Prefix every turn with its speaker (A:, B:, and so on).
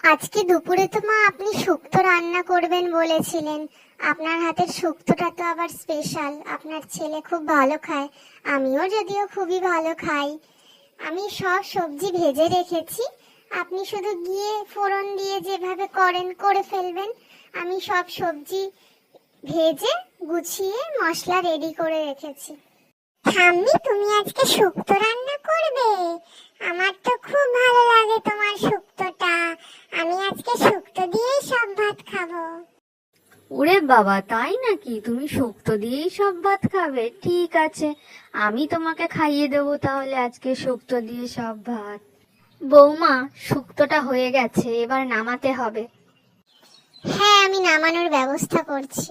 A: আজকে দুপুরে তো মা আপনি শুক্তো রান্না করবেন বলেছিলেন। আপনার হাতের শুক্তোটা তো আবার স্পেশাল, আপনার ছেলে খুব ভালো খায়, আমিও যদিও খুবই ভালো খাই। আমি সব সবজি ভেজে রেখেছি, আপনি শুধু গিয়ে ফোড়ন দিয়ে যেভাবে করেন করে ফেলবেন। আমি সব সবজি ভেজে গুছিয়ে মশলা রেডি করে রেখেছি। ঠাম্মি, তুমি আজকে শুক্তো রান্না করবে? আমার তো খুব ভালো লাগে তোমার শুক্তোটা। আমি আজকে শুক্তো দিয়েই সব ভাত খাবো।
B: ওরে বাবা, তাই নাকি? তুমি শুক্তো দিয়েই সব ভাত খাবে? ঠিক আছে, আমি তোমাকে খাইয়ে দেবো তাহলে আজকে শুক্তো দিয়ে সব ভাত। বৌমা, শুক্তোটা হয়ে গেছে, এবার নামাতে হবে।
A: হ্যাঁ, আমি নামানোর ব্যবস্থা করছি।